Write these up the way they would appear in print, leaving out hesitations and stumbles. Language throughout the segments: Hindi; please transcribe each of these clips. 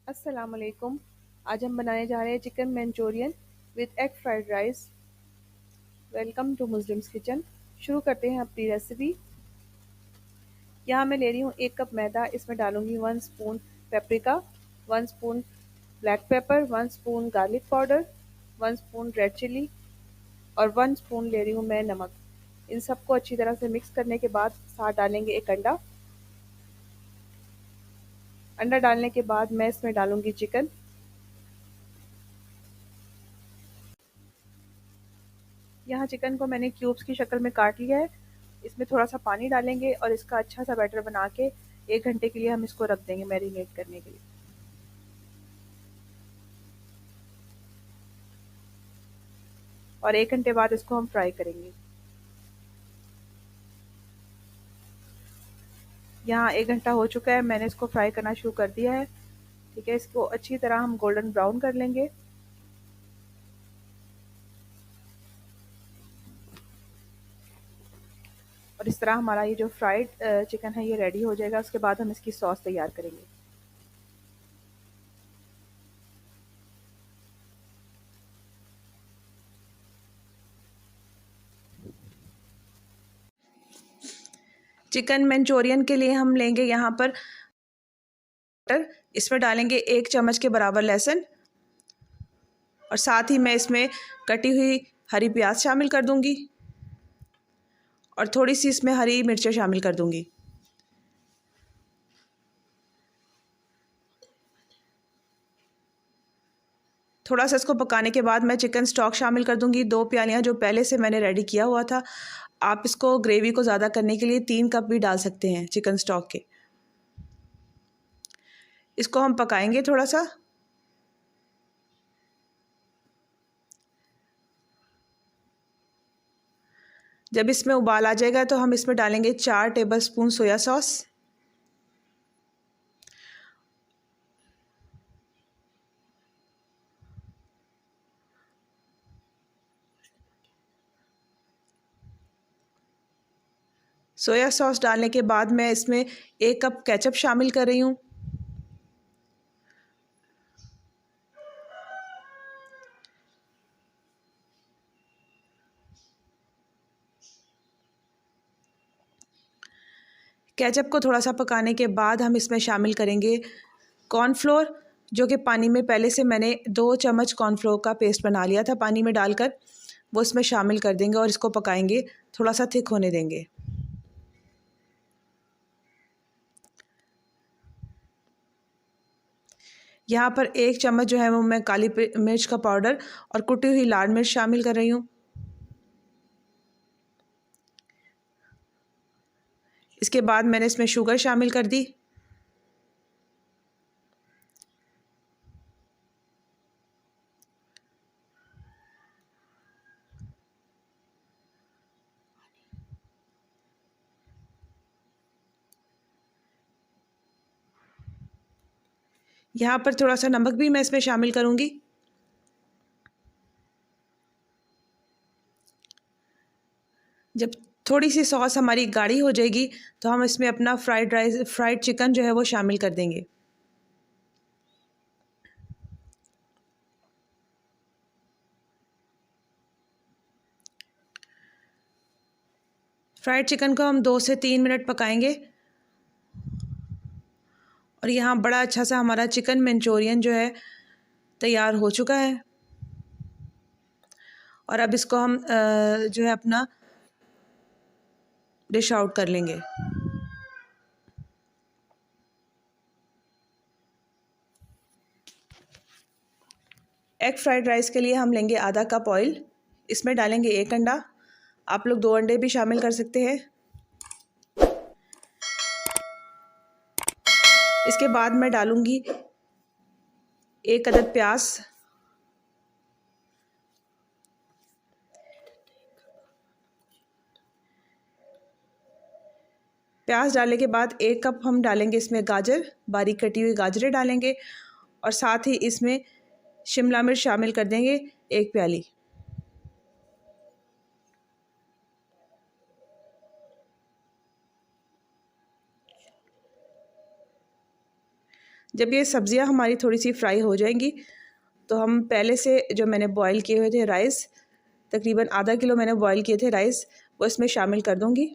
अस्सलाम वालेकुम। आज हम बनाने जा रहे हैं chicken Manchurian with egg fried rice. Welcome to Muslims kitchen. शुरू करते हैं अपनी रेसिपी। यहाँ मैं ले रही हूँ 1 कप मैदा। इसमें डालूंगी 1 spoon paprika, 1 spoon black pepper, 1 spoon garlic powder, 1 spoon red chilli और 1 स्पून ले रही हूँ मैं नमक। इन सबको अच्छी तरह से मिक्स करने के बाद साथ डालेंगे एक अंडा। अंडा डालने के बाद मैं इसमें डालूंगी चिकन। यहाँ चिकन को मैंने क्यूब्स की शक्ल में काट लिया है। इसमें थोड़ा सा पानी डालेंगे और इसका अच्छा सा बैटर बना के 1 घंटे के लिए हम इसको रख देंगे मैरिनेट करने के लिए। और 1 घंटे बाद इसको हम फ्राई करेंगे। यहाँ 1 घंटा हो चुका है, मैंने इसको फ्राई करना शुरू कर दिया है। ठीक है, इसको अच्छी तरह हम गोल्डन ब्राउन कर लेंगे। और इस तरह हमारा ये जो फ्राइड चिकन है ये रेडी हो जाएगा। उसके बाद हम इसकी सॉस तैयार करेंगे। चिकन मंचूरियन के लिए हम लेंगे यहाँ पर टमाटर। इसमें डालेंगे 1 चम्मच के बराबर लहसुन और साथ ही मैं इसमें कटी हुई हरी प्याज शामिल कर दूंगी और थोड़ी सी इसमें हरी मिर्चें शामिल कर दूंगी। थोड़ा सा इसको पकाने के बाद मैं चिकन स्टॉक शामिल कर दूंगी, 2 प्यालियाँ जो पहले से मैंने रेडी किया हुआ था। आप इसको ग्रेवी को ज़्यादा करने के लिए 3 कप भी डाल सकते हैं चिकन स्टॉक के। इसको हम पकाएंगे थोड़ा सा। जब इसमें उबाल आ जाएगा तो हम इसमें डालेंगे 4 tablespoon soya sauce. Soya sauce डालने के बाद मैं इसमें 1 कप केचप शामिल कर रही हूँ। केचप को थोड़ा सा पकाने के बाद हम इसमें शामिल करेंगे कॉर्नफ्लोर, जो कि पानी में पहले से मैंने 2 चम्मच कॉर्नफ्लोर का पेस्ट बना लिया था पानी में डालकर, वो इसमें शामिल कर देंगे और इसको पकाएंगे, थोड़ा सा थिक होने देंगे। यहाँ पर 1 चम्मच जो है वो मैं काली मिर्च का पाउडर और कुटी हुई लाल मिर्च शामिल कर रही हूँ। इसके बाद मैंने इसमें शुगर शामिल कर दी। यहाँ पर थोड़ा सा नमक भी मैं इसमें शामिल करूँगी। जब थोड़ी सी सॉस हमारी गाढ़ी हो जाएगी तो हम इसमें अपना फ्राइड चिकन जो है वो शामिल कर देंगे। फ्राइड चिकन को हम 2 से 3 मिनट पकाएंगे। और यहाँ बड़ा अच्छा सा हमारा चिकन मंचूरियन जो है तैयार हो चुका है। और अब इसको हम जो है अपना डिश आउट कर लेंगे। एग फ्राइड राइस के लिए हम लेंगे आधा कप ऑयल। इसमें डालेंगे 1 अंडा। आप लोग 2 अंडे भी शामिल कर सकते हैं। इसके बाद मैं डालूंगी 1 अदद प्याज। प्याज डालने के बाद 1 कप हम डालेंगे इसमें गाजर, बारीक कटी हुई गाजरें डालेंगे और साथ ही इसमें शिमला मिर्च शामिल कर देंगे 1 प्याली। जब ये सब्ज़ियाँ हमारी थोड़ी सी फ्राई हो जाएंगी तो हम पहले से जो मैंने बॉईल किए हुए थे राइस, तकरीबन आधा किलो मैंने बॉईल किए थे राइस, वो इसमें शामिल कर दूँगी।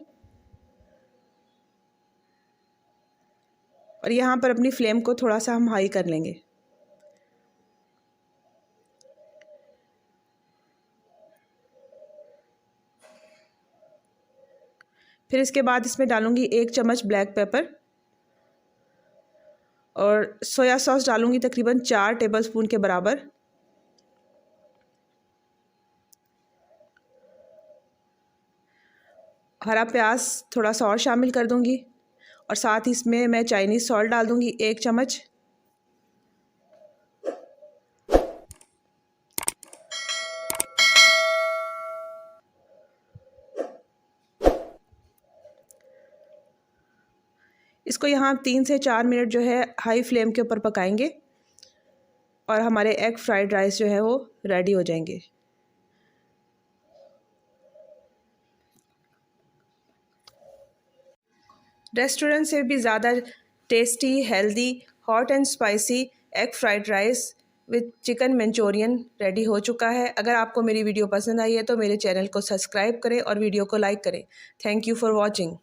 और यहाँ पर अपनी फ्लेम को थोड़ा सा हम हाई कर लेंगे। फिर इसके बाद इसमें डालूँगी 1 चम्मच ब्लैक पेपर और सोया सॉस डालूँगी तकरीबन 4 टेबलस्पून के बराबर। हरा प्याज थोड़ा सा और शामिल कर दूँगी और साथ ही इसमें मैं चाइनीज़ सॉल्ट डाल दूँगी 1 चम्मच। इसको यहाँ 3 से 4 मिनट जो है हाई फ्लेम के ऊपर पकाएंगे और हमारे एग फ्राइड राइस जो है वो रेडी हो जाएंगे। रेस्टोरेंट से भी ज़्यादा tasty, healthy, hot and spicy egg fried rice with chicken Manchurian ready हो चुका है। अगर आपको मेरी वीडियो पसंद आई है तो मेरे चैनल को सब्सक्राइब करें और वीडियो को लाइक करें। Thank you for watching.